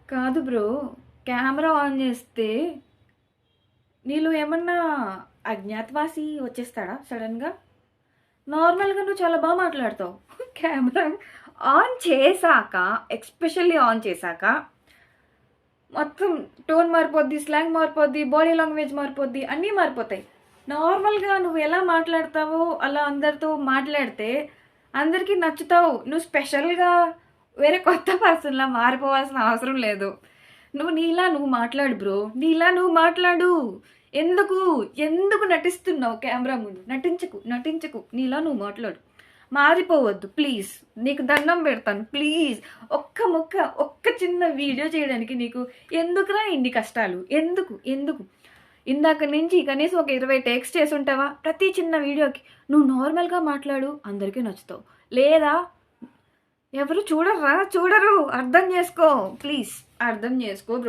కాదు bro. Camera on చేస్తే నీలో ఏమన్నా అజ్ఞాతవాసి వచ్చేస్తాడా సడన్గా? నార్మల్గా నువ్వు చాలా బాగా మాట్లాడతావు. కెమెరా ఆన్ చేశాక, ఎక్స్పెషల్లీ ఆన్ చేశాక మొత్తం టోన్ మారిపోద్ది, స్లాంగ్ మారిపోద్ది, బాడీ లాంగ్వేజ్ మారిపోద్ది, అన్నీ మారిపోతాయి. నార్మల్గా నువ్వు ఎలా మాట్లాడతావో అలా అందరితో మాట్లాడితే అందరికీ నచ్చుతావు. నువ్వు స్పెషల్గా వేరే కొత్త పర్సన్లా మారిపోవాల్సిన అవసరం లేదు. నువ్వు మాట్లాడు బ్రో. నీలా నువ్వు మాట్లాడు. ఎందుకు ఎందుకు నటిస్తున్నావు కెమెరా ముందు? నటించకు. నీలా నువ్వు మాట్లాడు. మారిపోవద్దు ప్లీజ్. నీకు దండం పెడతాను ప్లీజ్. ఒక్క చిన్న వీడియో చేయడానికి నీకు ఎందుకురా ఇన్ని కష్టాలు? ఎందుకు? ఇందాక నుంచి కనీసం ఒక 20 టేక్స్ చేసి ఉంటావా? ప్రతి చిన్న వీడియోకి నువ్వు నార్మల్గా మాట్లాడు, అందరికీ నచ్చుతావు. లేదా ఎవరు చూడరు. అర్థం చేసుకో ప్లీజ్. అర్థం చేసుకో బ్రో.